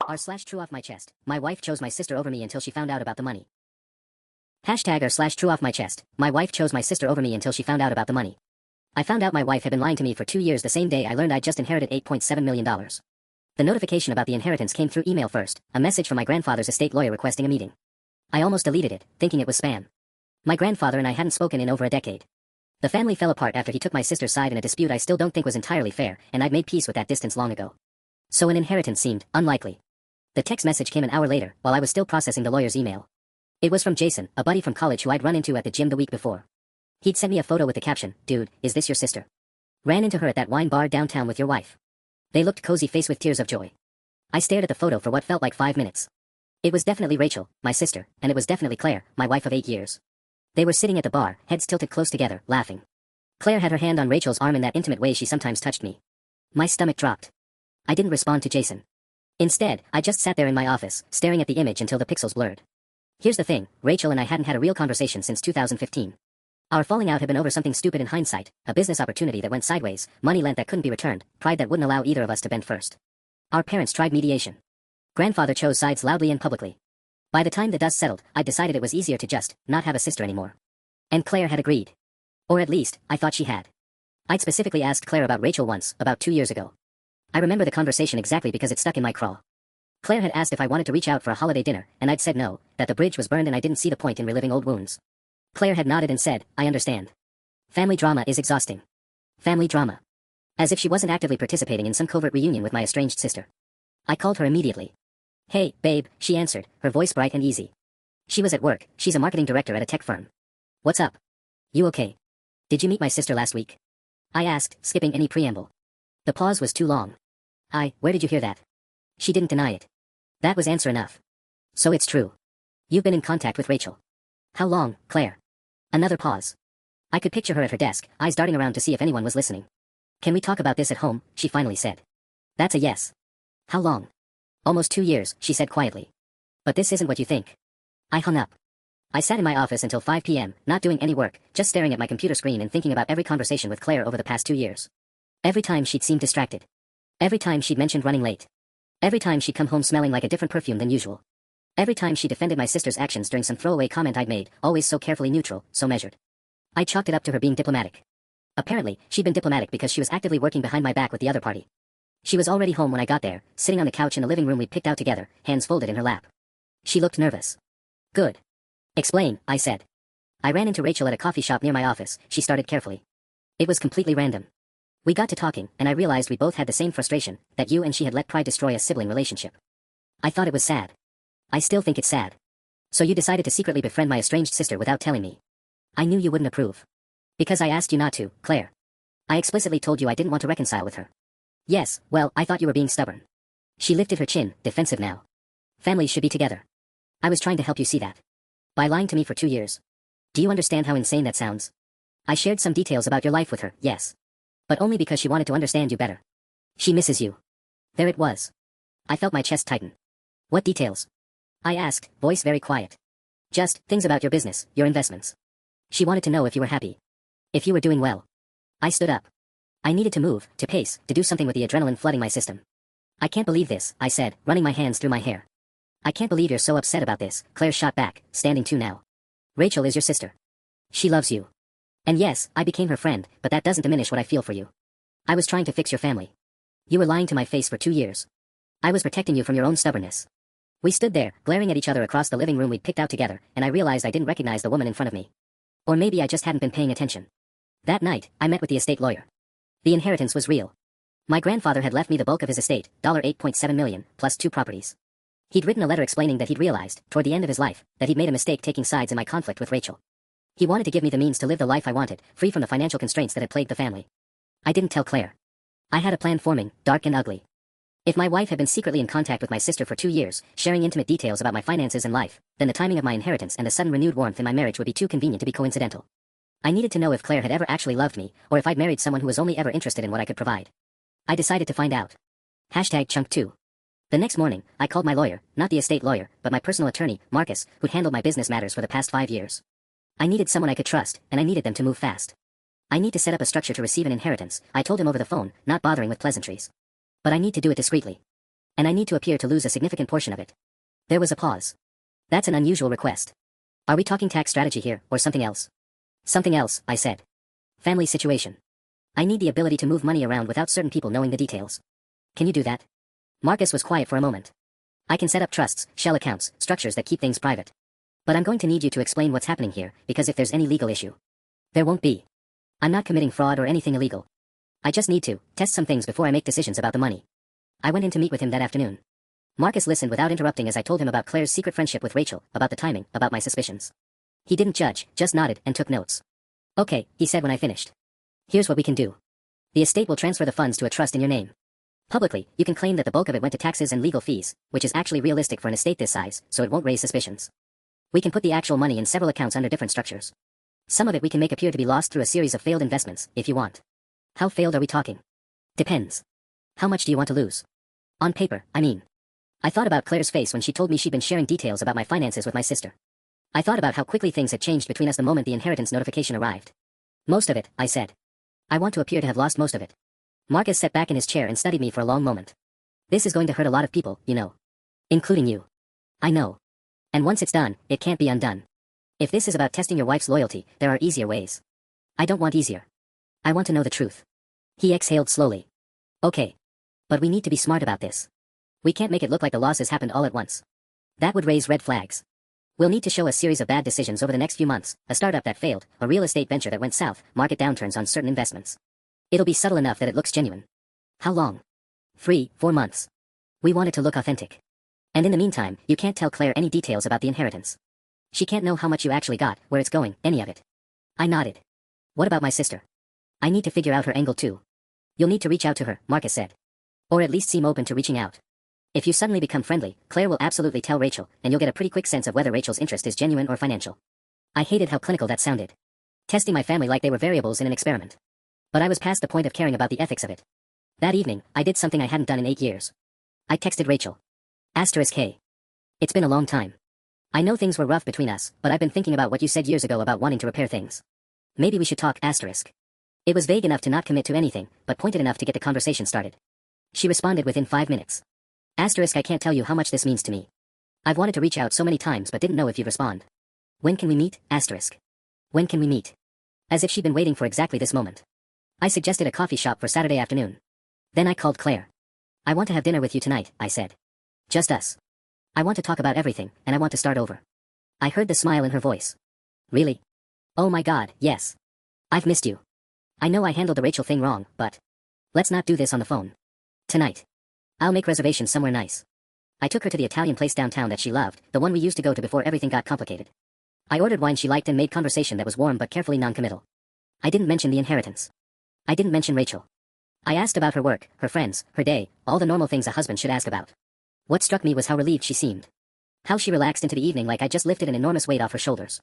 r/TrueOffMyChest. My wife chose my sister over me until she found out about the money. Hashtag r/TrueOffMyChest. My wife chose my sister over me until she found out about the money. I found out my wife had been lying to me for 2 years the same day I learned I'd just inherited $8.7 million. The notification about the inheritance came through email first, a message from my grandfather's estate lawyer requesting a meeting. I almost deleted it, thinking it was spam. My grandfather and I hadn't spoken in over a decade. The family fell apart after he took my sister's side in a dispute I still don't think was entirely fair, and I'd made peace with that distance long ago. So an inheritance seemed unlikely. The text message came an hour later, while I was still processing the lawyer's email. It was from Jason, a buddy from college who I'd run into at the gym the week before. He'd sent me a photo with the caption, "Dude, is this your sister? Ran into her at that wine bar downtown with your wife." They looked cozy faced with tears of joy. I stared at the photo for what felt like 5 minutes. It was definitely Rachel, my sister, and it was definitely Claire, my wife of 8 years. They were sitting at the bar, heads tilted close together, laughing. Claire had her hand on Rachel's arm in that intimate way she sometimes touched me. My stomach dropped. I didn't respond to Jason. Instead, I just sat there in my office, staring at the image until the pixels blurred. Here's the thing, Rachel and I hadn't had a real conversation since 2015. Our falling out had been over something stupid in hindsight, a business opportunity that went sideways, money lent that couldn't be returned, pride that wouldn't allow either of us to bend first. Our parents tried mediation. Grandfather chose sides loudly and publicly. By the time the dust settled, I decided it was easier to just not have a sister anymore. And Claire had agreed. Or at least, I thought she had. I'd specifically asked Claire about Rachel once, about 2 years ago. I remember the conversation exactly because it stuck in my craw. Claire had asked if I wanted to reach out for a holiday dinner, and I'd said no, that the bridge was burned and I didn't see the point in reliving old wounds. Claire had nodded and said, "I understand. Family drama is exhausting." Family drama. As if she wasn't actively participating in some covert reunion with my estranged sister. I called her immediately. "Hey, babe," she answered, her voice bright and easy. She was at work, she's a marketing director at a tech firm. "What's up? You okay? Did you meet my sister last week?" I asked, skipping any preamble. The pause was too long. Where did you hear that?" She didn't deny it. That was answer enough. "So it's true. You've been in contact with Rachel. How long, Claire?" Another pause. I could picture her at her desk, eyes darting around to see if anyone was listening. "Can we talk about this at home?" she finally said. "That's a yes." "How long?" "Almost 2 years," she said quietly. "But this isn't what you think." I hung up. I sat in my office until 5 p.m., not doing any work, just staring at my computer screen and thinking about every conversation with Claire over the past 2 years. Every time she'd seemed distracted. Every time she'd mentioned running late. Every time she'd come home smelling like a different perfume than usual. Every time she defended my sister's actions during some throwaway comment I'd made, always so carefully neutral, so measured. I chalked it up to her being diplomatic. Apparently, she'd been diplomatic because she was actively working behind my back with the other party. She was already home when I got there, sitting on the couch in the living room we'd picked out together, hands folded in her lap. She looked nervous. "Good. Explain," I said. "I ran into Rachel at a coffee shop near my office," she started carefully. "It was completely random. We got to talking, and I realized we both had the same frustration, that you and she had let pride destroy a sibling relationship. I thought it was sad. I still think it's sad. So you decided to secretly befriend my estranged sister without telling me. I knew you wouldn't approve. Because I asked you not to, Claire. I explicitly told you I didn't want to reconcile with her." "Yes, well, I thought you were being stubborn." She lifted her chin, defensive now. "Families should be together. I was trying to help you see that. By lying to me for 2 years. Do you understand how insane that sounds? I shared some details about your life with her, yes. But only because she wanted to understand you better. She misses you." There it was. I felt my chest tighten. "What details?" I asked, voice very quiet. "Just things about your business, your investments. She wanted to know if you were happy. If you were doing well." I stood up. I needed to move, to pace, to do something with the adrenaline flooding my system. "I can't believe this," I said, running my hands through my hair. "I can't believe you're so upset about this," Claire shot back, standing too now. "Rachel is your sister. She loves you. And yes, I became her friend, but that doesn't diminish what I feel for you. I was trying to fix your family. You were lying to my face for 2 years. I was protecting you from your own stubbornness." We stood there, glaring at each other across the living room we'd picked out together, and I realized I didn't recognize the woman in front of me. Or maybe I just hadn't been paying attention. That night, I met with the estate lawyer. The inheritance was real. My grandfather had left me the bulk of his estate, $8.7 million, plus 2 properties. He'd written a letter explaining that he'd realized, toward the end of his life, that he'd made a mistake taking sides in my conflict with Rachel. He wanted to give me the means to live the life I wanted, free from the financial constraints that had plagued the family. I didn't tell Claire. I had a plan forming, dark and ugly. If my wife had been secretly in contact with my sister for 2 years, sharing intimate details about my finances and life, then the timing of my inheritance and the sudden renewed warmth in my marriage would be too convenient to be coincidental. I needed to know if Claire had ever actually loved me, or if I'd married someone who was only ever interested in what I could provide. I decided to find out. #chunk2. The next morning, I called my lawyer, not the estate lawyer, but my personal attorney, Marcus, who'd handled my business matters for the past 5 years. I needed someone I could trust, and I needed them to move fast. I need to set up a structure to receive an inheritance, I told him over the phone, not bothering with pleasantries. But I need to do it discreetly. And I need to appear to lose a significant portion of it. There was a pause. That's an unusual request. Are we talking tax strategy here, or something else? Something else, I said. Family situation. I need the ability to move money around without certain people knowing the details. Can you do that? Marcus was quiet for a moment. I can set up trusts, shell accounts, structures that keep things private. But I'm going to need you to explain what's happening here, because if there's any legal issue, there won't be. I'm not committing fraud or anything illegal. I just need to test some things before I make decisions about the money. I went in to meet with him that afternoon. Marcus listened without interrupting as I told him about Claire's secret friendship with Rachel, about the timing, about my suspicions. He didn't judge, just nodded and took notes. Okay, he said when I finished. Here's what we can do. The estate will transfer the funds to a trust in your name. Publicly, you can claim that the bulk of it went to taxes and legal fees, which is actually realistic for an estate this size, so it won't raise suspicions. We can put the actual money in several accounts under different structures. Some of it we can make appear to be lost through a series of failed investments, if you want. How failed are we talking? Depends. How much do you want to lose? On paper, I mean. I thought about Claire's face when she told me she'd been sharing details about my finances with my sister. I thought about how quickly things had changed between us the moment the inheritance notification arrived. Most of it, I said. I want to appear to have lost most of it. Marcus sat back in his chair and studied me for a long moment. This is going to hurt a lot of people, you know. Including you. I know. And once it's done, it can't be undone. If this is about testing your wife's loyalty, there are easier ways. I don't want easier. I want to know the truth. He exhaled slowly. Okay. But we need to be smart about this. We can't make it look like the losses happened all at once. That would raise red flags. We'll need to show a series of bad decisions over the next few months, a startup that failed, a real estate venture that went south, market downturns on certain investments. It'll be subtle enough that it looks genuine. How long? 3, 4 months. We want it to look authentic. And in the meantime, you can't tell Claire any details about the inheritance. She can't know how much you actually got, where it's going, any of it. I nodded. What about my sister? I need to figure out her angle too. You'll need to reach out to her, Marcus said. Or at least seem open to reaching out. If you suddenly become friendly, Claire will absolutely tell Rachel, and you'll get a pretty quick sense of whether Rachel's interest is genuine or financial. I hated how clinical that sounded. Testing my family like they were variables in an experiment. But I was past the point of caring about the ethics of it. That evening, I did something I hadn't done in 8 years. I texted Rachel. *K. It's been a long time. I know things were rough between us, but I've been thinking about what you said years ago about wanting to repair things. Maybe we should talk *. It was vague enough to not commit to anything, but pointed enough to get the conversation started. She responded within 5 minutes. *I can't tell you how much this means to me. I've wanted to reach out so many times but didn't know if you'd respond. When can we meet? When can we meet? As if she'd been waiting for exactly this moment. I suggested a coffee shop for Saturday afternoon. Then I called Claire. I want to have dinner with you tonight, I said. Just us. I want to talk about everything, and I want to start over. I heard the smile in her voice. Really? Oh my God, yes. I've missed you. I know I handled the Rachel thing wrong, but let's not do this on the phone. Tonight. I'll make reservations somewhere nice. I took her to the Italian place downtown that she loved, the one we used to go to before everything got complicated. I ordered wine she liked and made conversation that was warm but carefully non-committal. I didn't mention the inheritance. I didn't mention Rachel. I asked about her work, her friends, her day, all the normal things a husband should ask about. What struck me was how relieved she seemed. How she relaxed into the evening like I just lifted an enormous weight off her shoulders.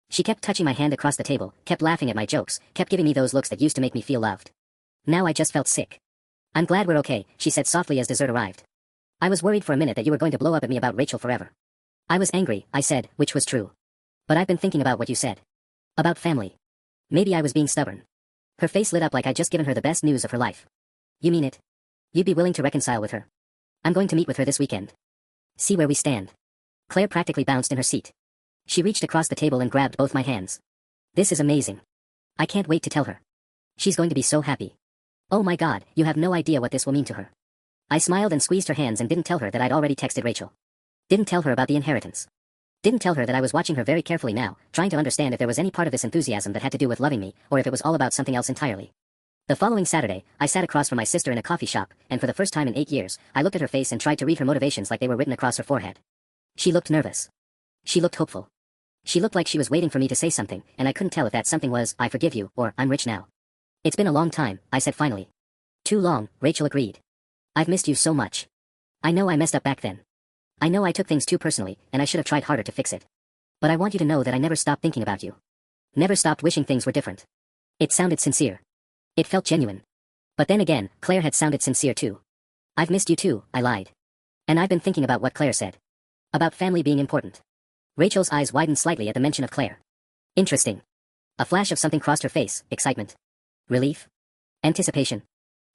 She kept touching my hand across the table, kept laughing at my jokes, kept giving me those looks that used to make me feel loved. Now I just felt sick. I'm glad we're okay, she said softly as dessert arrived. I was worried for a minute that you were going to blow up at me about Rachel forever. I was angry, I said, which was true. But I've been thinking about what you said. About family. Maybe I was being stubborn. Her face lit up like I'd just given her the best news of her life. You mean it? You'd be willing to reconcile with her? I'm going to meet with her this weekend. See where we stand. Claire practically bounced in her seat. She reached across the table and grabbed both my hands. This is amazing. I can't wait to tell her. She's going to be so happy. Oh my God, you have no idea what this will mean to her. I smiled and squeezed her hands and didn't tell her that I'd already texted Rachel. Didn't tell her about the inheritance. Didn't tell her that I was watching her very carefully now, trying to understand if there was any part of this enthusiasm that had to do with loving me, or if it was all about something else entirely. The following Saturday, I sat across from my sister in a coffee shop, and for the first time in 8 years, I looked at her face and tried to read her motivations like they were written across her forehead. She looked nervous. She looked hopeful. She looked like she was waiting for me to say something, and I couldn't tell if that something was, I forgive you, or I'm rich now. It's been a long time, I said finally. Too long, Rachel agreed. I've missed you so much. I know I messed up back then. I know I took things too personally, and I should have tried harder to fix it. But I want you to know that I never stopped thinking about you. Never stopped wishing things were different. It sounded sincere. It felt genuine. But then again, Claire had sounded sincere too. I've missed you too, I lied. And I've been thinking about what Claire said. About family being important. Rachel's eyes widened slightly at the mention of Claire. Interesting. A flash of something crossed her face, excitement. Relief? Anticipation.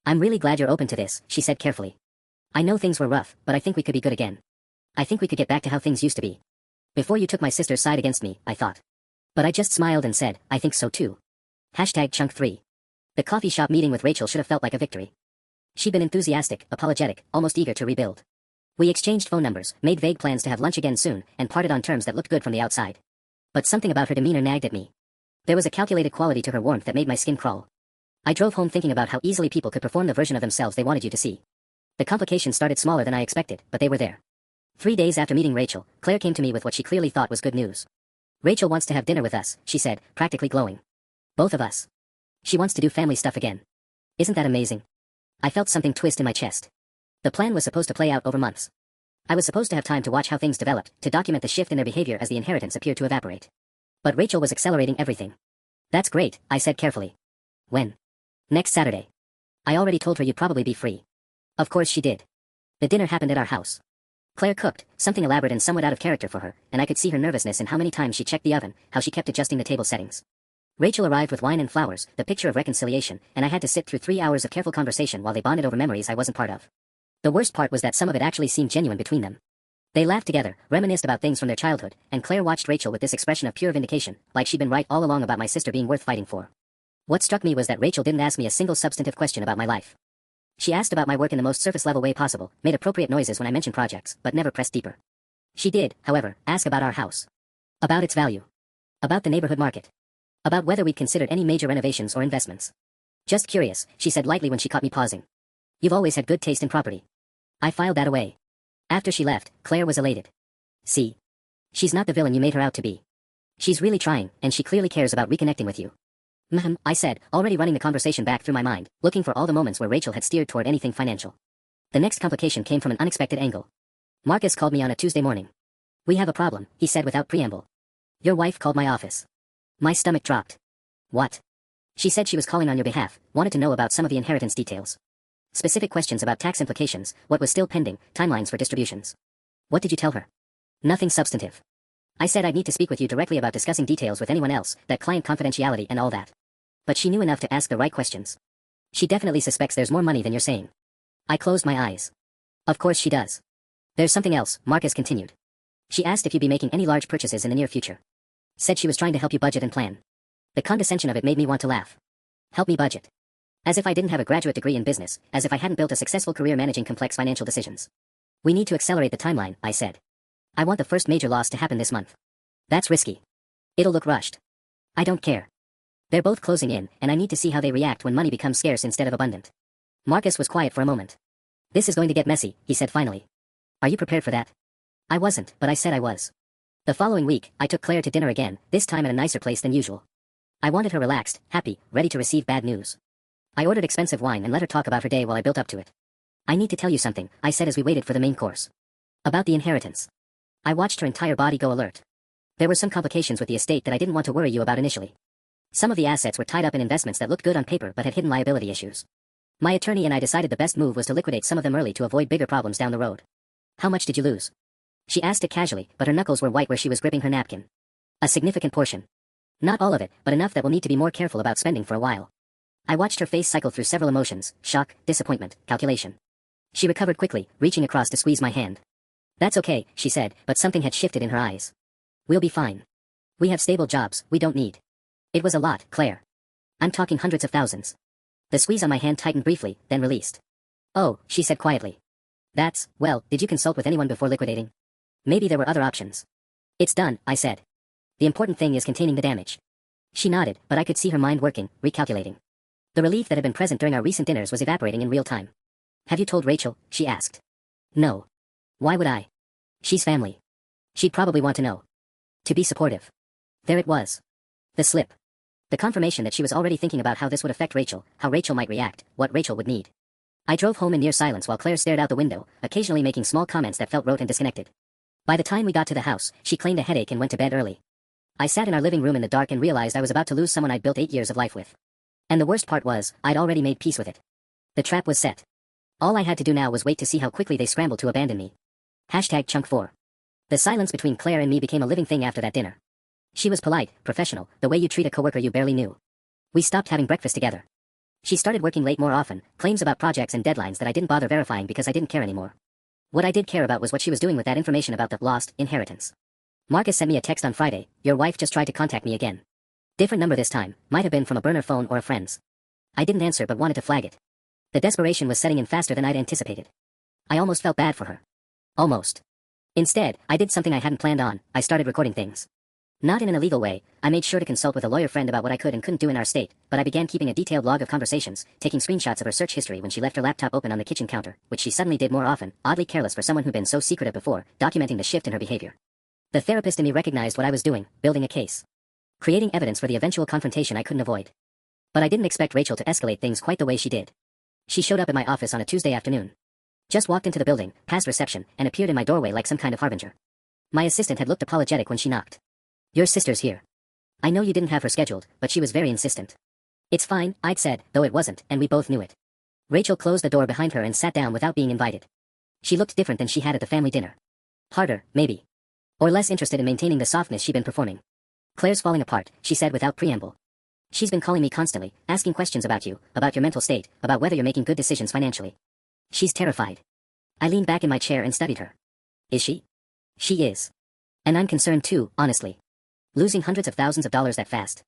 I'm really glad you're open to this, she said carefully. I know things were rough, but I think we could be good again. I think we could get back to how things used to be. Before you took my sister's side against me, I thought. But I just smiled and said, I think so too. Hashtag chunk 3. The coffee shop meeting with Rachel should have felt like a victory. She'd been enthusiastic, apologetic, almost eager to rebuild. We exchanged phone numbers, made vague plans to have lunch again soon, and parted on terms that looked good from the outside. But something about her demeanor nagged at me. There was a calculated quality to her warmth that made my skin crawl. I drove home thinking about how easily people could perform the version of themselves they wanted you to see. The complications started smaller than I expected, but they were there. 3 days after meeting Rachel, Claire came to me with what she clearly thought was good news. Rachel wants to have dinner with us, she said, practically glowing. Both of us. She wants to do family stuff again. Isn't that amazing? I felt something twist in my chest. The plan was supposed to play out over months. I was supposed to have time to watch how things developed, to document the shift in their behavior as the inheritance appeared to evaporate. But Rachel was accelerating everything. That's great, I said carefully. When? Next Saturday. I already told her you'd probably be free. Of course she did. The dinner happened at our house. Claire cooked, something elaborate and somewhat out of character for her, and I could see her nervousness in how many times she checked the oven, how she kept adjusting the table settings. Rachel arrived with wine and flowers, the picture of reconciliation, and I had to sit through 3 hours of careful conversation while they bonded over memories I wasn't part of. The worst part was that some of it actually seemed genuine between them. They laughed together, reminisced about things from their childhood, and Claire watched Rachel with this expression of pure vindication, like she'd been right all along about my sister being worth fighting for. What struck me was that Rachel didn't ask me a single substantive question about my life. She asked about my work in the most surface-level way possible, made appropriate noises when I mentioned projects, but never pressed deeper. She did, however, ask about our house. About its value. About the neighborhood market. About whether we'd considered any major renovations or investments. Just curious, she said lightly when she caught me pausing. You've always had good taste in property. I filed that away. After she left, Claire was elated. See? She's not the villain you made her out to be. She's really trying, and she clearly cares about reconnecting with you. I said, already running the conversation back through my mind, looking for all the moments where Rachel had steered toward anything financial. The next complication came from an unexpected angle. Marcus called me on a Tuesday morning. We have a problem, he said without preamble. Your wife called my office. My stomach dropped. What? She said she was calling on your behalf, wanted to know about some of the inheritance details. Specific questions about tax implications, what was still pending, timelines for distributions. What did you tell her? Nothing substantive. I said I'd need to speak with you directly about discussing details with anyone else, that client confidentiality and all that. But she knew enough to ask the right questions. She definitely suspects there's more money than you're saying. I closed my eyes. Of course she does. There's something else, Marcus continued. She asked if you'd be making any large purchases in the near future. Said she was trying to help you budget and plan. The condescension of it made me want to laugh. Help me budget. As if I didn't have a graduate degree in business, as if I hadn't built a successful career managing complex financial decisions. We need to accelerate the timeline, I said. I want the first major loss to happen this month. That's risky. It'll look rushed. I don't care. They're both closing in, and I need to see how they react when money becomes scarce instead of abundant. Marcus was quiet for a moment. This is going to get messy, he said finally. Are you prepared for that? I wasn't, but I said I was. The following week, I took Claire to dinner again, this time at a nicer place than usual. I wanted her relaxed, happy, ready to receive bad news. I ordered expensive wine and let her talk about her day while I built up to it. I need to tell you something, I said as we waited for the main course. About the inheritance. I watched her entire body go alert. There were some complications with the estate that I didn't want to worry you about initially. Some of the assets were tied up in investments that looked good on paper but had hidden liability issues. My attorney and I decided the best move was to liquidate some of them early to avoid bigger problems down the road. How much did you lose? She asked it casually, but her knuckles were white where she was gripping her napkin. A significant portion. Not all of it, but enough that we'll need to be more careful about spending for a while. I watched her face cycle through several emotions, shock, disappointment, calculation. She recovered quickly, reaching across to squeeze my hand. That's okay, she said, but something had shifted in her eyes. We'll be fine. We have stable jobs, we don't need. It was a lot, Claire. I'm talking hundreds of thousands. The squeeze on my hand tightened briefly, then released. Oh, she said quietly. Well, did you consult with anyone before liquidating? Maybe there were other options. It's done, I said. The important thing is containing the damage. She nodded, but I could see her mind working, recalculating. The relief that had been present during our recent dinners was evaporating in real time. Have you told Rachel? She asked. No. Why would I? She's family. She'd probably want to know. To be supportive. There it was. The slip. The confirmation that she was already thinking about how this would affect Rachel, how Rachel might react, what Rachel would need. I drove home in near silence while Claire stared out the window, occasionally making small comments that felt rote and disconnected. By the time we got to the house, she claimed a headache and went to bed early. I sat in our living room in the dark and realized I was about to lose someone I'd built 8 years of life with. And the worst part was, I'd already made peace with it. The trap was set. All I had to do now was wait to see how quickly they scrambled to abandon me. Hashtag chunk 4. The silence between Claire and me became a living thing after that dinner. She was polite, professional, the way you treat a coworker you barely knew. We stopped having breakfast together. She started working late more often, claims about projects and deadlines that I didn't bother verifying because I didn't care anymore. What I did care about was what she was doing with that information about the lost inheritance. Marcus sent me a text on Friday, "Your wife just tried to contact me again." Different number this time, might have been from a burner phone or a friend's. I didn't answer but wanted to flag it. The desperation was setting in faster than I'd anticipated. I almost felt bad for her. Almost. Instead, I did something I hadn't planned on. I started recording things. Not in an illegal way. I made sure to consult with a lawyer friend about what I could and couldn't do in our state, but I began keeping a detailed log of conversations, taking screenshots of her search history when she left her laptop open on the kitchen counter, which she suddenly did more often, oddly careless for someone who'd been so secretive before, documenting the shift in her behavior. The therapist in me recognized what I was doing, building a case. Creating evidence for the eventual confrontation I couldn't avoid. But I didn't expect Rachel to escalate things quite the way she did. She showed up at my office on a Tuesday afternoon. Just walked into the building, past reception, and appeared in my doorway like some kind of harbinger. My assistant had looked apologetic when she knocked. "Your sister's here." I know you didn't have her scheduled, but she was very insistent. "It's fine," I'd said, though it wasn't, and we both knew it. Rachel closed the door behind her and sat down without being invited. She looked different than she had at the family dinner. Harder, maybe. Or less interested in maintaining the softness she'd been performing. "Claire's falling apart," she said without preamble. "She's been calling me constantly, asking questions about you, about your mental state, about whether you're making good decisions financially. She's terrified." I leaned back in my chair and studied her. "Is she?" "She is. And I'm concerned too, honestly. Losing hundreds of thousands of dollars that fast.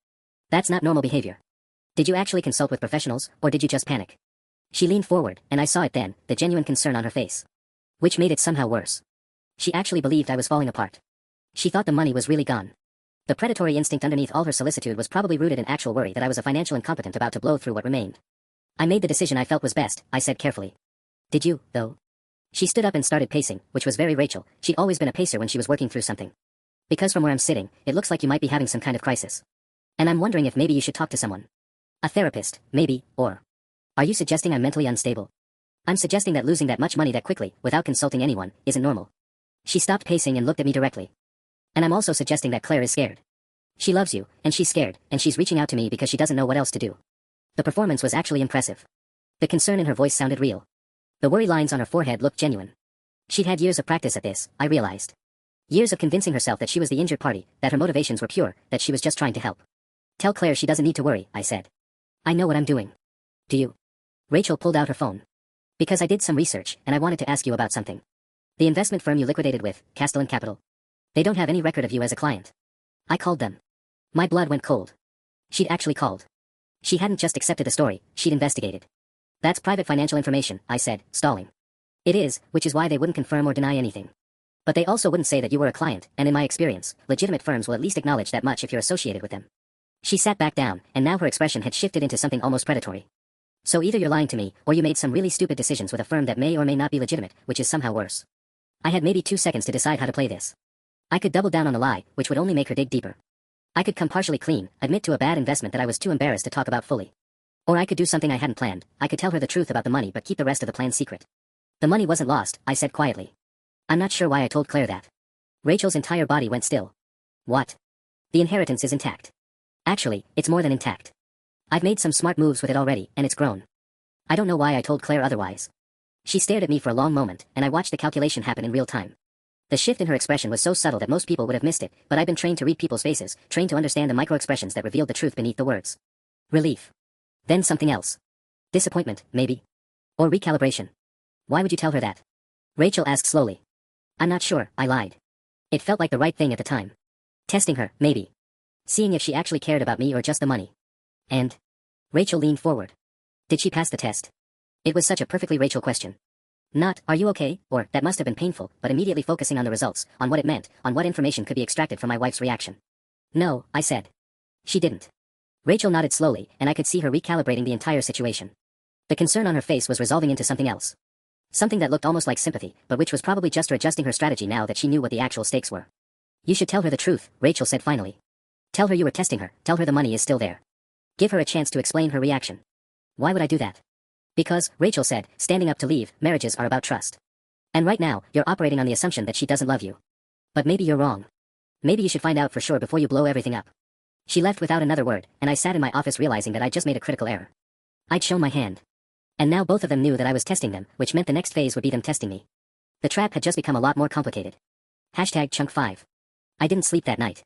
That's not normal behavior. Did you actually consult with professionals, or did you just panic?" She leaned forward, and I saw it then, the genuine concern on her face. Which made it somehow worse. She actually believed I was falling apart. She thought the money was really gone. The predatory instinct underneath all her solicitude was probably rooted in actual worry that I was a financial incompetent about to blow through what remained. "I made the decision I felt was best," I said carefully. "Did you, though?" She stood up and started pacing, which was very Rachel. She'd always been a pacer when she was working through something. "Because from where I'm sitting, it looks like you might be having some kind of crisis. And I'm wondering if maybe you should talk to someone. A therapist, maybe, or... Are you suggesting I'm mentally unstable?" "I'm suggesting that losing that much money that quickly, without consulting anyone, isn't normal." She stopped pacing and looked at me directly. "And I'm also suggesting that Claire is scared. She loves you, and she's scared, and she's reaching out to me because she doesn't know what else to do." The performance was actually impressive. The concern in her voice sounded real. The worry lines on her forehead looked genuine. She'd had years of practice at this, I realized. Years of convincing herself that she was the injured party, that her motivations were pure, that she was just trying to help. "Tell Claire she doesn't need to worry," I said. "I know what I'm doing." "Do you?" Rachel pulled out her phone. "Because I did some research, and I wanted to ask you about something. The investment firm you liquidated with, Castellan Capital. They don't have any record of you as a client." I called them. My blood went cold. She'd actually called. She hadn't just accepted the story, she'd investigated. "That's private financial information," I said, stalling. "It is, which is why they wouldn't confirm or deny anything. But they also wouldn't say that you were a client, and in my experience, legitimate firms will at least acknowledge that much if you're associated with them." She sat back down, and now her expression had shifted into something almost predatory. "So either you're lying to me, or you made some really stupid decisions with a firm that may or may not be legitimate, which is somehow worse." I had maybe 2 seconds to decide how to play this. I could double down on the lie, which would only make her dig deeper. I could come partially clean, admit to a bad investment that I was too embarrassed to talk about fully. Or I could do something I hadn't planned. I could tell her the truth about the money but keep the rest of the plan secret. "The money wasn't lost," I said quietly. I'm not sure why I told Claire that. Rachel's entire body went still. "What?" "The inheritance is intact. Actually, it's more than intact. I've made some smart moves with it already, and it's grown. I don't know why I told Claire otherwise." She stared at me for a long moment, and I watched the calculation happen in real time. The shift in her expression was so subtle that most people would have missed it, but I've been trained to read people's faces, trained to understand the micro-expressions that revealed the truth beneath the words. Relief. Then something else. Disappointment, maybe. Or recalibration. "Why would you tell her that?" Rachel asked slowly. "I'm not sure," I lied. It felt like the right thing at the time. Testing her, maybe. Seeing if she actually cared about me or just the money. And... Rachel leaned forward. "Did she pass the test?" It was such a perfectly Rachel question. Not, "Are you okay?" or, "That must have been painful," but immediately focusing on the results, on what it meant, on what information could be extracted from my wife's reaction. "No," I said. "She didn't." Rachel nodded slowly, and I could see her recalibrating the entire situation. The concern on her face was resolving into something else. Something that looked almost like sympathy, but which was probably just her adjusting her strategy now that she knew what the actual stakes were. "You should tell her the truth," Rachel said finally. "Tell her you were testing her, tell her the money is still there. Give her a chance to explain her reaction." "Why would I do that?" "Because," Rachel said, standing up to leave, "marriages are about trust. And right now, you're operating on the assumption that she doesn't love you. But maybe you're wrong. Maybe you should find out for sure before you blow everything up." She left without another word, and I sat in my office realizing that I'd just made a critical error. I'd shown my hand. And now both of them knew that I was testing them, which meant the next phase would be them testing me. The trap had just become a lot more complicated. #Chunk5. I didn't sleep that night.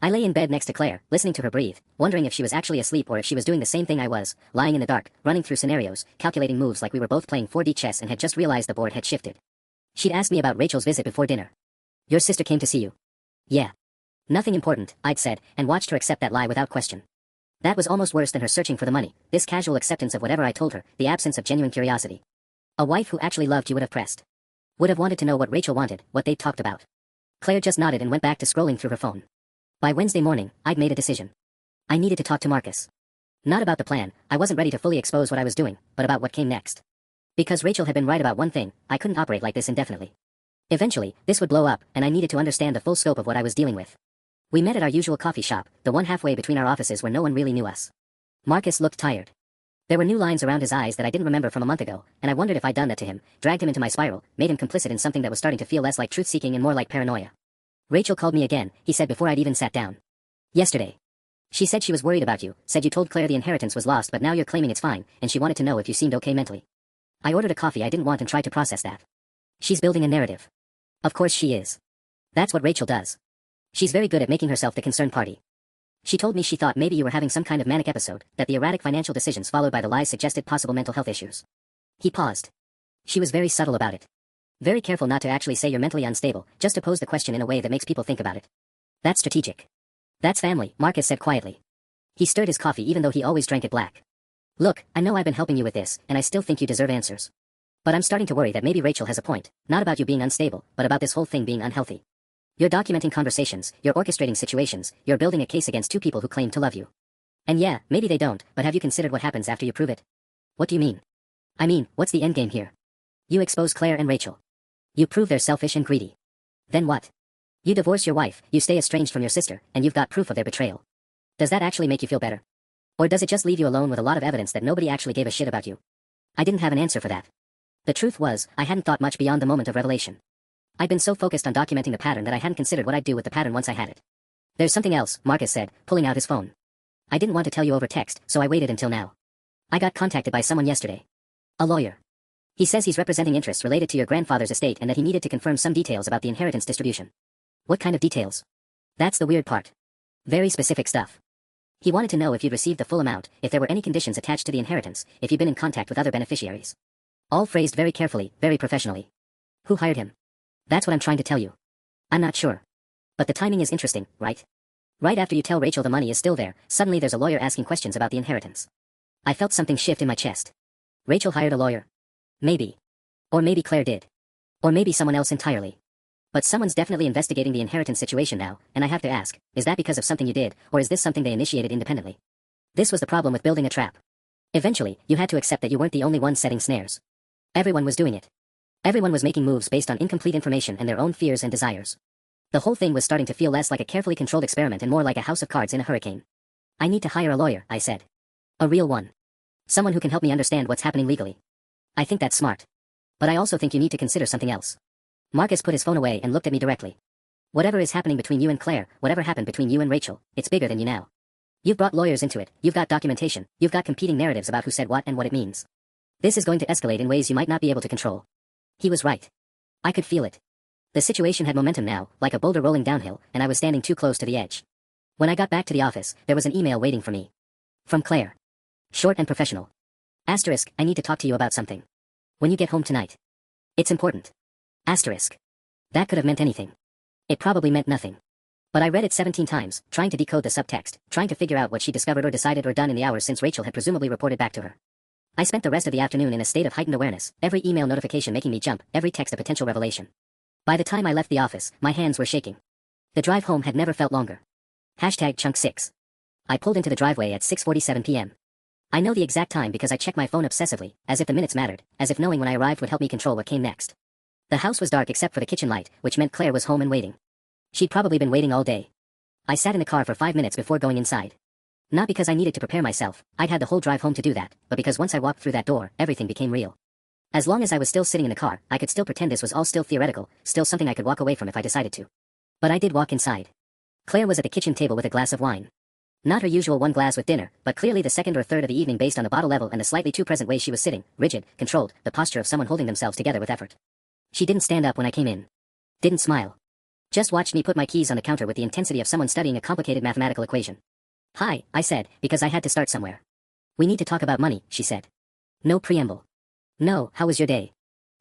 I lay in bed next to Claire, listening to her breathe, wondering if she was actually asleep or if she was doing the same thing I was, lying in the dark, running through scenarios, calculating moves like we were both playing 4D chess and had just realized the board had shifted. She'd asked me about Rachel's visit before dinner. Your sister came to see you. Yeah. Nothing important, I'd said, and watched her accept that lie without question. That was almost worse than her searching for the money, this casual acceptance of whatever I told her, the absence of genuine curiosity. A wife who actually loved you would have pressed. Would have wanted to know what Rachel wanted, what they'd talked about. Claire just nodded and went back to scrolling through her phone. By Wednesday morning, I'd made a decision. I needed to talk to Marcus. Not about the plan, I wasn't ready to fully expose what I was doing, but about what came next. Because Rachel had been right about one thing, I couldn't operate like this indefinitely. Eventually, this would blow up, and I needed to understand the full scope of what I was dealing with. We met at our usual coffee shop, the one halfway between our offices where no one really knew us. Marcus looked tired. There were new lines around his eyes that I didn't remember from a month ago, and I wondered if I'd done that to him, dragged him into my spiral, made him complicit in something that was starting to feel less like truth-seeking and more like paranoia. Rachel called me again, he said before I'd even sat down. Yesterday. She said she was worried about you, said you told Claire the inheritance was lost but now you're claiming it's fine, and she wanted to know if you seemed okay mentally. I ordered a coffee I didn't want and tried to process that. She's building a narrative. Of course she is. That's what Rachel does. She's very good at making herself the concerned party. She told me she thought maybe you were having some kind of manic episode, that the erratic financial decisions followed by the lies suggested possible mental health issues. He paused. She was very subtle about it. Very careful not to actually say you're mentally unstable, just to pose the question in a way that makes people think about it. That's strategic. That's family, Marcus said quietly. He stirred his coffee even though he always drank it black. Look, I know I've been helping you with this, and I still think you deserve answers. But I'm starting to worry that maybe Rachel has a point, not about you being unstable, but about this whole thing being unhealthy. You're documenting conversations, you're orchestrating situations, you're building a case against two people who claim to love you. And yeah, maybe they don't, but have you considered what happens after you prove it? What do you mean? I mean, what's the endgame here? You expose Claire and Rachel. You prove they're selfish and greedy. Then what? You divorce your wife, you stay estranged from your sister, and you've got proof of their betrayal. Does that actually make you feel better? Or does it just leave you alone with a lot of evidence that nobody actually gave a shit about you? I didn't have an answer for that. The truth was, I hadn't thought much beyond the moment of revelation. I'd been so focused on documenting the pattern that I hadn't considered what I'd do with the pattern once I had it. There's something else, Marcus said, pulling out his phone. I didn't want to tell you over text, so I waited until now. I got contacted by someone yesterday. A lawyer. He says he's representing interests related to your grandfather's estate and that he needed to confirm some details about the inheritance distribution. What kind of details? That's the weird part. Very specific stuff. He wanted to know if you'd received the full amount, if there were any conditions attached to the inheritance, if you'd been in contact with other beneficiaries. All phrased very carefully, very professionally. Who hired him? That's what I'm trying to tell you. I'm not sure. But the timing is interesting, right? Right after you tell Rachel the money is still there, suddenly there's a lawyer asking questions about the inheritance. I felt something shift in my chest. Rachel hired a lawyer. Maybe. Or maybe Claire did. Or maybe someone else entirely. But someone's definitely investigating the inheritance situation now, and I have to ask, is that because of something you did, or is this something they initiated independently? This was the problem with building a trap. Eventually, you had to accept that you weren't the only one setting snares. Everyone was doing it. Everyone was making moves based on incomplete information and their own fears and desires. The whole thing was starting to feel less like a carefully controlled experiment and more like a house of cards in a hurricane. I need to hire a lawyer, I said. A real one. Someone who can help me understand what's happening legally. I think that's smart. But I also think you need to consider something else. Marcus put his phone away and looked at me directly. Whatever is happening between you and Claire, whatever happened between you and Rachel, it's bigger than you now. You've brought lawyers into it, you've got documentation, you've got competing narratives about who said what and what it means. This is going to escalate in ways you might not be able to control. He was right. I could feel it. The situation had momentum now, like a boulder rolling downhill, and I was standing too close to the edge. When I got back to the office, there was an email waiting for me. From Claire. Short and professional. Asterisk, I need to talk to you about something. When you get home tonight. It's important. Asterisk. That could have meant anything. It probably meant nothing. But I read it 17 times, trying to decode the subtext, trying to figure out what she discovered or decided or done in the hours since Rachel had presumably reported back to her. I spent the rest of the afternoon in a state of heightened awareness, every email notification making me jump, every text a potential revelation. By the time I left the office, my hands were shaking. The drive home had never felt longer. #chunk6. I pulled into the driveway at 6:47 p.m. I know the exact time because I checked my phone obsessively, as if the minutes mattered, as if knowing when I arrived would help me control what came next. The house was dark except for the kitchen light, which meant Claire was home and waiting. She'd probably been waiting all day. I sat in the car for 5 minutes before going inside. Not because I needed to prepare myself, I'd had the whole drive home to do that, but because once I walked through that door, everything became real. As long as I was still sitting in the car, I could still pretend this was all still theoretical, still something I could walk away from if I decided to. But I did walk inside. Claire was at the kitchen table with a glass of wine. Not her usual one glass with dinner, but clearly the second or third of the evening based on the bottle level and the slightly too present way she was sitting, rigid, controlled, the posture of someone holding themselves together with effort. She didn't stand up when I came in. Didn't smile. Just watched me put my keys on the counter with the intensity of someone studying a complicated mathematical equation. Hi, I said, because I had to start somewhere. We need to talk about money, she said. No preamble. No, how was your day?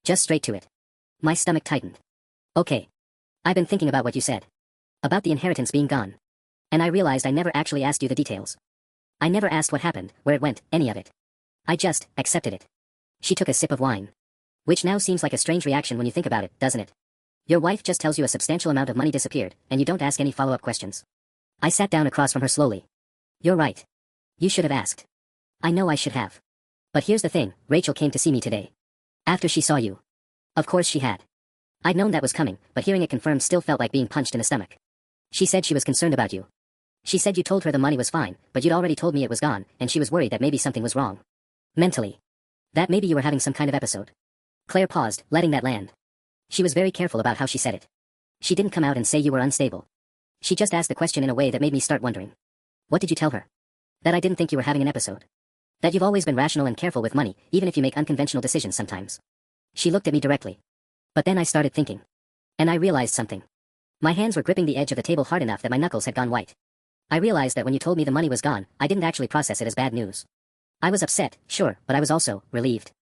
Just straight to it. My stomach tightened. Okay. I've been thinking about what you said. About the inheritance being gone. And I realized I never actually asked you the details. I never asked what happened, where it went, any of it. I just accepted it. She took a sip of wine. Which now seems like a strange reaction when you think about it, doesn't it? Your wife just tells you a substantial amount of money disappeared, and you don't ask any follow-up questions. I sat down across from her slowly. You're right. You should have asked. I know I should have. But here's the thing, Rachel came to see me today. After she saw you. Of course she had. I'd known that was coming, but hearing it confirmed still felt like being punched in the stomach. She said she was concerned about you. She said you told her the money was fine, but you'd already told me it was gone, and she was worried that maybe something was wrong. Mentally. That maybe you were having some kind of episode. Claire paused, letting that land. She was very careful about how she said it. She didn't come out and say you were unstable. She just asked the question in a way that made me start wondering. What did you tell her? That I didn't think you were having an episode. That you've always been rational and careful with money, even if you make unconventional decisions sometimes. She looked at me directly. But then I started thinking. And I realized something. My hands were gripping the edge of the table hard enough that my knuckles had gone white. I realized that when you told me the money was gone, I didn't actually process it as bad news. I was upset, sure, but I was also relieved.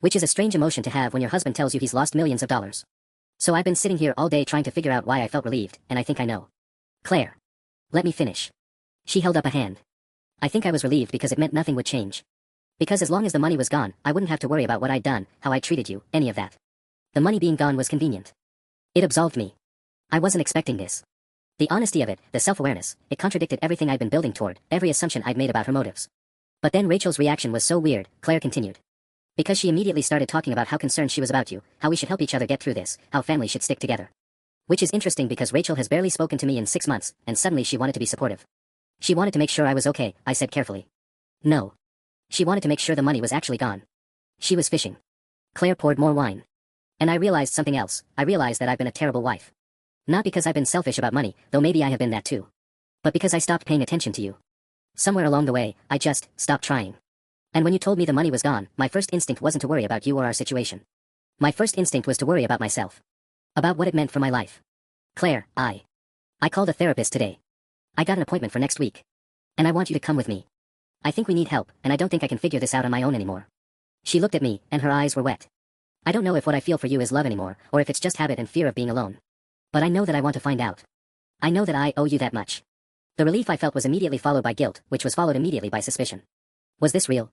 Which is a strange emotion to have when your husband tells you he's lost millions of dollars. So I've been sitting here all day trying to figure out why I felt relieved, and I think I know. Claire. Let me finish. She held up a hand. I think I was relieved because it meant nothing would change. Because as long as the money was gone, I wouldn't have to worry about what I'd done, how I treated you, any of that. The money being gone was convenient. It absolved me. I wasn't expecting this. The honesty of it, the self-awareness, it contradicted everything I'd been building toward, every assumption I'd made about her motives. But then Rachel's reaction was so weird, Claire continued. Because she immediately started talking about how concerned she was about you, how we should help each other get through this, how families should stick together. Which is interesting because Rachel has barely spoken to me in 6 months, and suddenly she wanted to be supportive. She wanted to make sure I was okay, I said carefully. No. She wanted to make sure the money was actually gone. She was fishing. Claire poured more wine. And I realized something else, I realized that I've been a terrible wife. Not because I've been selfish about money, though maybe I have been that too. But because I stopped paying attention to you. Somewhere along the way, I just stopped trying. And when you told me the money was gone, my first instinct wasn't to worry about you or our situation. My first instinct was to worry about myself. About what it meant for my life. Claire, I called a therapist today. I got an appointment for next week. And I want you to come with me. I think we need help, and I don't think I can figure this out on my own anymore. She looked at me, and her eyes were wet. I don't know if what I feel for you is love anymore, or if it's just habit and fear of being alone. But I know that I want to find out. I know that I owe you that much. The relief I felt was immediately followed by guilt, which was followed immediately by suspicion. Was this real?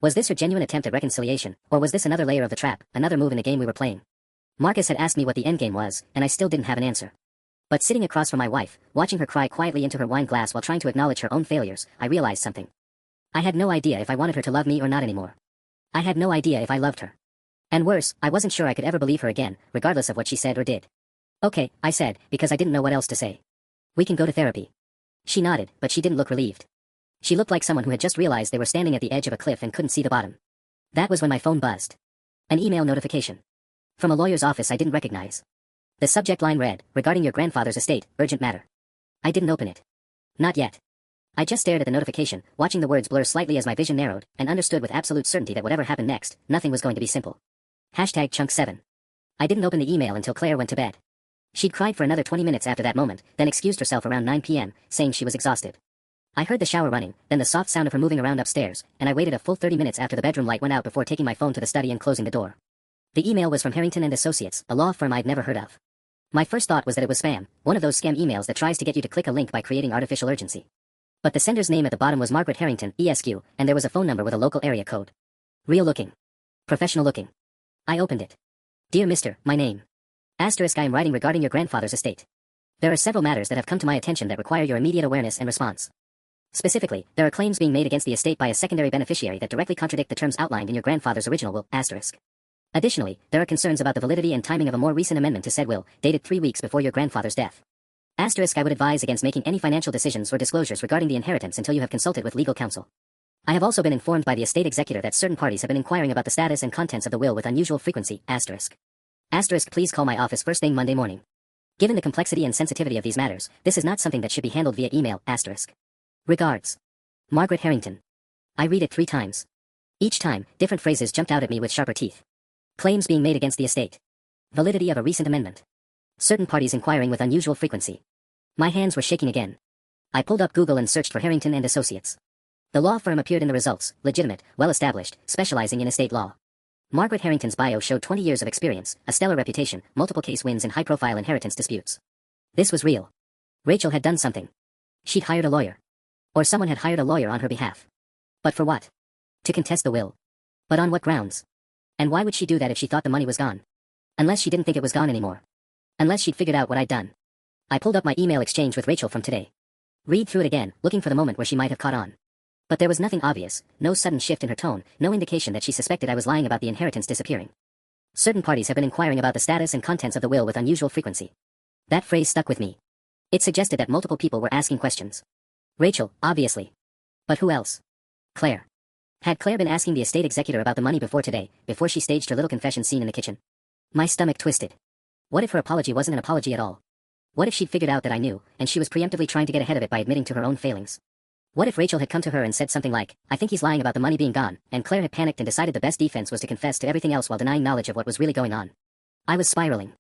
Was this her genuine attempt at reconciliation, or was this another layer of the trap, another move in the game we were playing? Marcus had asked me what the endgame was, and I still didn't have an answer. But sitting across from my wife, watching her cry quietly into her wine glass while trying to acknowledge her own failures, I realized something. I had no idea if I wanted her to love me or not anymore. I had no idea if I loved her. And worse, I wasn't sure I could ever believe her again, regardless of what she said or did. Okay, I said, because I didn't know what else to say. We can go to therapy. She nodded, but she didn't look relieved. She looked like someone who had just realized they were standing at the edge of a cliff and couldn't see the bottom. That was when my phone buzzed. An email notification. From a lawyer's office I didn't recognize. The subject line read, regarding your grandfather's estate, urgent matter. I didn't open it. Not yet. I just stared at the notification, watching the words blur slightly as my vision narrowed, and understood with absolute certainty that whatever happened next, nothing was going to be simple. #chunk7. I didn't open the email until Claire went to bed. She'd cried for another 20 minutes after that moment, then excused herself around 9 p.m., saying she was exhausted. I heard the shower running, then the soft sound of her moving around upstairs, and I waited a full 30 minutes after the bedroom light went out before taking my phone to the study and closing the door. The email was from Harrington and Associates, a law firm I'd never heard of. My first thought was that it was spam, one of those scam emails that tries to get you to click a link by creating artificial urgency. But the sender's name at the bottom was Margaret Harrington, ESQ, and there was a phone number with a local area code. Real looking. Professional looking. I opened it. Dear Mr., my name. *I am writing regarding your grandfather's estate. There are several matters that have come to my attention that require your immediate awareness and response. Specifically, there are claims being made against the estate by a secondary beneficiary that directly contradict the terms outlined in your grandfather's original will, *. Additionally, there are concerns about the validity and timing of a more recent amendment to said will, dated 3 weeks before your grandfather's death. *. I would advise against making any financial decisions or disclosures regarding the inheritance until you have consulted with legal counsel. I have also been informed by the estate executor that certain parties have been inquiring about the status and contents of the will with unusual frequency, *. Please call my office first thing Monday morning. Given the complexity and sensitivity of these matters, this is not something that should be handled via email, *. Regards. Margaret Harrington. I read it 3 times. Each time, different phrases jumped out at me with sharper teeth. Claims being made against the estate. Validity of a recent amendment. Certain parties inquiring with unusual frequency. My hands were shaking again. I pulled up Google and searched for Harrington and Associates. The law firm appeared in the results, legitimate, well-established, specializing in estate law. Margaret Harrington's bio showed 20 years of experience, a stellar reputation, multiple case wins in high-profile inheritance disputes. This was real. Rachel had done something. She'd hired a lawyer. Or someone had hired a lawyer on her behalf. But for what? To contest the will. But on what grounds? And why would she do that if she thought the money was gone? Unless she didn't think it was gone anymore. Unless she'd figured out what I'd done. I pulled up my email exchange with Rachel from today. Read through it again, looking for the moment where she might have caught on. But there was nothing obvious, no sudden shift in her tone, no indication that she suspected I was lying about the inheritance disappearing. Certain parties have been inquiring about the status and contents of the will with unusual frequency. That phrase stuck with me. It suggested that multiple people were asking questions. Rachel, obviously. But who else? Claire. Had Claire been asking the estate executor about the money before today, before she staged her little confession scene in the kitchen? My stomach twisted. What if her apology wasn't an apology at all? What if she'd figured out that I knew, and she was preemptively trying to get ahead of it by admitting to her own failings? What if Rachel had come to her and said something like, I think he's lying about the money being gone, and Claire had panicked and decided the best defense was to confess to everything else while denying knowledge of what was really going on? I was spiraling.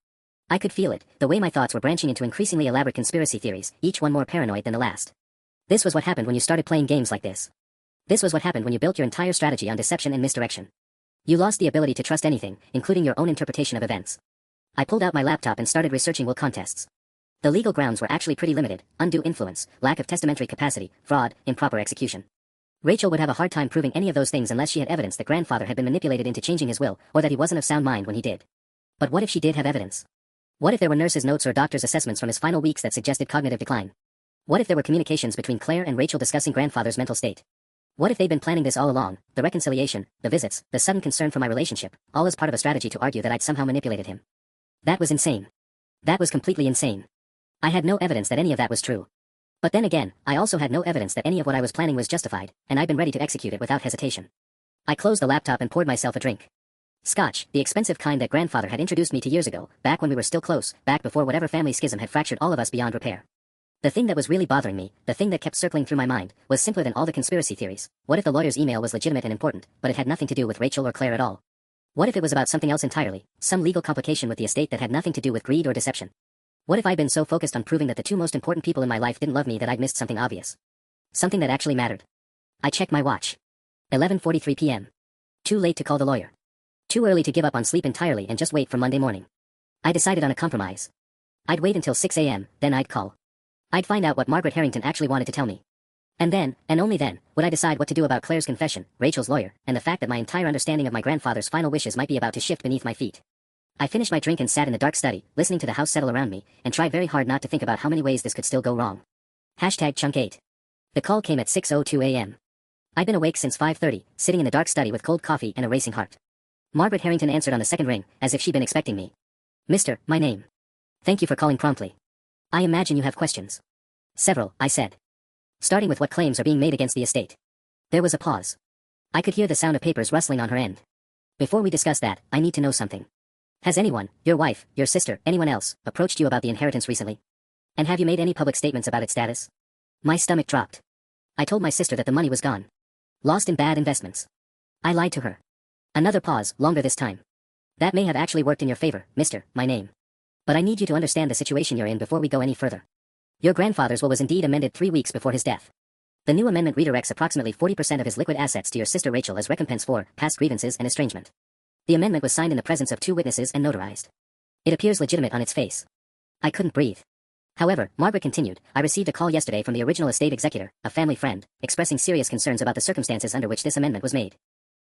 I could feel it, the way my thoughts were branching into increasingly elaborate conspiracy theories, each one more paranoid than the last. This was what happened when you started playing games like this. This was what happened when you built your entire strategy on deception and misdirection. You lost the ability to trust anything, including your own interpretation of events. I pulled out my laptop and started researching will contests. The legal grounds were actually pretty limited: undue influence, lack of testamentary capacity, fraud, improper execution. Rachel would have a hard time proving any of those things unless she had evidence that grandfather had been manipulated into changing his will, or that he wasn't of sound mind when he did. But what if she did have evidence? What if there were nurses' notes or doctor's assessments from his final weeks that suggested cognitive decline? What if there were communications between Claire and Rachel discussing grandfather's mental state? What if they'd been planning this all along, the reconciliation, the visits, the sudden concern for my relationship, all as part of a strategy to argue that I'd somehow manipulated him? That was insane. That was completely insane. I had no evidence that any of that was true. But then again, I also had no evidence that any of what I was planning was justified, and I'd been ready to execute it without hesitation. I closed the laptop and poured myself a drink. Scotch, the expensive kind that grandfather had introduced me to years ago, back when we were still close, back before whatever family schism had fractured all of us beyond repair. The thing that was really bothering me, the thing that kept circling through my mind, was simpler than all the conspiracy theories. What if the lawyer's email was legitimate and important, but it had nothing to do with Rachel or Claire at all? What if it was about something else entirely, some legal complication with the estate that had nothing to do with greed or deception? What if I'd been so focused on proving that the two most important people in my life didn't love me that I'd missed something obvious? Something that actually mattered. I checked my watch. 11:43 p.m. Too late to call the lawyer. Too early to give up on sleep entirely and just wait for Monday morning. I decided on a compromise. I'd wait until 6 a.m., then I'd call. I'd find out what Margaret Harrington actually wanted to tell me. And then, and only then, would I decide what to do about Claire's confession, Rachel's lawyer, and the fact that my entire understanding of my grandfather's final wishes might be about to shift beneath my feet. I finished my drink and sat in the dark study, listening to the house settle around me, and tried very hard not to think about how many ways this could still go wrong. #Chunk8. The call came at 6:02 a.m. I'd been awake since 5:30, sitting in the dark study with cold coffee and a racing heart. Margaret Harrington answered on the second ring, as if she'd been expecting me. Mr. My name. Thank you for calling promptly. I imagine you have questions. Several, I said. Starting with what claims are being made against the estate. There was a pause. I could hear the sound of papers rustling on her end. Before we discuss that, I need to know something. Has anyone, your wife, your sister, anyone else, approached you about the inheritance recently? And have you made any public statements about its status? My stomach dropped. I told my sister that the money was gone. Lost in bad investments. I lied to her. Another pause, longer this time. That may have actually worked in your favor, Mr. My name. But I need you to understand the situation you're in before we go any further. Your grandfather's will was indeed amended 3 weeks before his death. The new amendment redirects approximately 40% of his liquid assets to your sister Rachel as recompense for past grievances and estrangement. The amendment was signed in the presence of 2 witnesses and notarized. It appears legitimate on its face. I couldn't breathe. However, Margaret continued, I received a call yesterday from the original estate executor, a family friend, expressing serious concerns about the circumstances under which this amendment was made.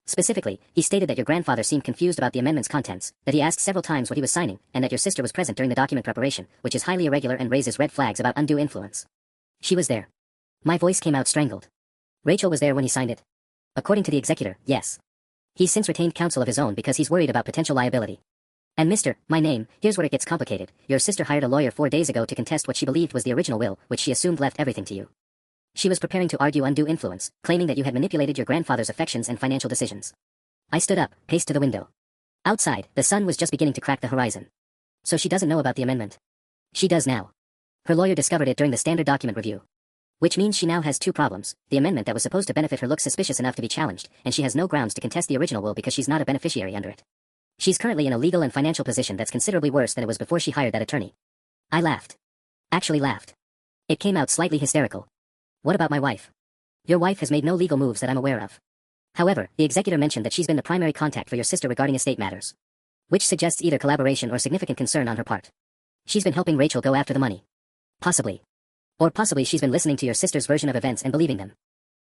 Specifically, he stated that your grandfather seemed confused about the amendment's contents, that he asked several times what he was signing, and that your sister was present during the document preparation, which is highly irregular and raises red flags about undue influence. She was there. My voice came out strangled. Rachel was there when he signed it. According to the executor, yes. He's since retained counsel of his own because he's worried about potential liability. And Mr. My name, here's where it gets complicated. Your sister hired a lawyer 4 days ago to contest what she believed was the original will, which she assumed left everything to you. She was preparing to argue undue influence, claiming that you had manipulated your grandfather's affections and financial decisions. I stood up, paced to the window. Outside, the sun was just beginning to crack the horizon. So she doesn't know about the amendment. She does now. Her lawyer discovered it during the standard document review. Which means she now has 2 problems. The amendment that was supposed to benefit her looks suspicious enough to be challenged, and she has no grounds to contest the original will because she's not a beneficiary under it. She's currently in a legal and financial position that's considerably worse than it was before she hired that attorney. I laughed. Actually laughed. It came out slightly hysterical. What about my wife? Your wife has made no legal moves that I'm aware of. However, the executor mentioned that she's been the primary contact for your sister regarding estate matters, which suggests either collaboration or significant concern on her part. She's been helping Rachel go after the money. Possibly. Or possibly she's been listening to your sister's version of events and believing them.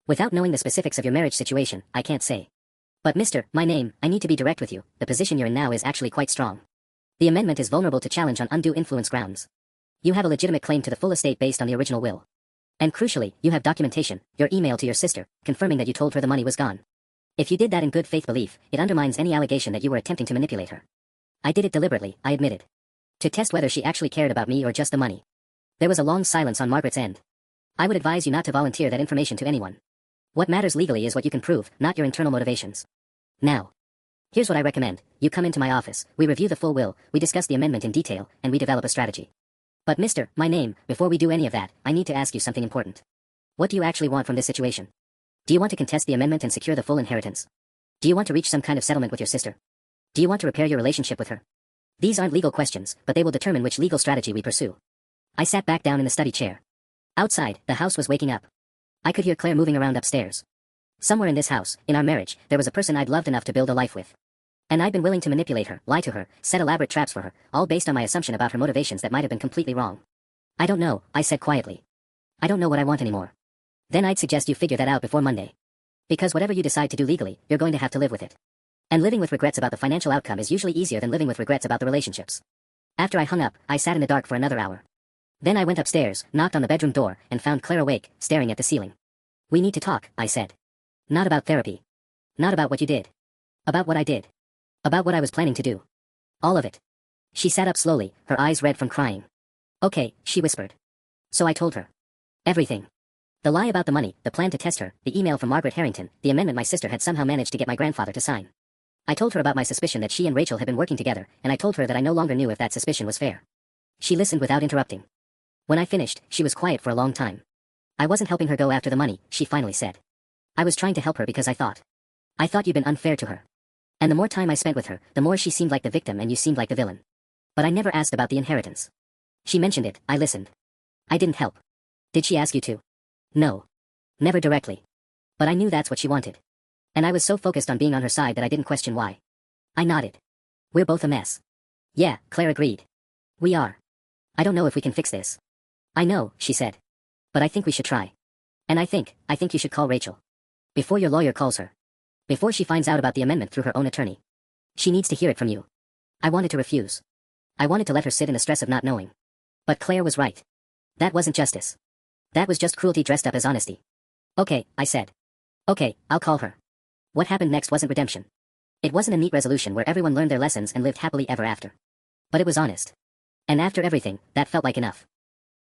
Without knowing the specifics of your marriage situation, I can't say. But Mr. My name, I need to be direct with you, the position you're in now is actually quite strong. The amendment is vulnerable to challenge on undue influence grounds. You have a legitimate claim to the full estate based on the original will. And crucially, you have documentation, your email to your sister, confirming that you told her the money was gone. If you did that in good faith belief, it undermines any allegation that you were attempting to manipulate her. I did it deliberately, I admitted. To test whether she actually cared about me or just the money. There was a long silence on Margaret's end. I would advise you not to volunteer that information to anyone. What matters legally is what you can prove, not your internal motivations. Now. Here's what I recommend. You come into my office, we review the full will, we discuss the amendment in detail, and we develop a strategy. But Mr. My name, before we do any of that, I need to ask you something important. What do you actually want from this situation? Do you want to contest the amendment and secure the full inheritance? Do you want to reach some kind of settlement with your sister? Do you want to repair your relationship with her? These aren't legal questions, but they will determine which legal strategy we pursue. I sat back down in the study chair. Outside, the house was waking up. I could hear Claire moving around upstairs. Somewhere in this house, in our marriage, there was a person I'd loved enough to build a life with. And I'd been willing to manipulate her, lie to her, set elaborate traps for her, all based on my assumption about her motivations that might have been completely wrong. I don't know, I said quietly. I don't know what I want anymore. Then I'd suggest you figure that out before Monday. Because whatever you decide to do legally, you're going to have to live with it. And living with regrets about the financial outcome is usually easier than living with regrets about the relationships. After I hung up, I sat in the dark for another hour. Then I went upstairs, knocked on the bedroom door, and found Claire awake, staring at the ceiling. We need to talk, I said. Not about therapy. Not about what you did. About what I did. About what I was planning to do. All of it. She sat up slowly, her eyes red from crying. Okay, she whispered. So I told her. Everything. The lie about the money, the plan to test her, the email from Margaret Harrington, the amendment my sister had somehow managed to get my grandfather to sign. I told her about my suspicion that she and Rachel had been working together, and I told her that I no longer knew if that suspicion was fair. She listened without interrupting. When I finished, she was quiet for a long time. I wasn't helping her go after the money, she finally said. I was trying to help her because I thought you'd been unfair to her. And the more time I spent with her, the more she seemed like the victim and you seemed like the villain. But I never asked about the inheritance. She mentioned it, I listened. I didn't help. Did she ask you to? No. Never directly. But I knew that's what she wanted. And I was so focused on being on her side that I didn't question why. I nodded. We're both a mess. Yeah, Claire agreed. We are. I don't know if we can fix this. I know, she said. But I think we should try. And I think you should call Rachel. Before your lawyer calls her. Before she finds out about the amendment through her own attorney. She needs to hear it from you. I wanted to refuse. I wanted to let her sit in the stress of not knowing. But Claire was right. That wasn't justice. That was just cruelty dressed up as honesty. Okay, I said. Okay, I'll call her. What happened next wasn't redemption. It wasn't a neat resolution where everyone learned their lessons and lived happily ever after. But it was honest. And after everything, that felt like enough.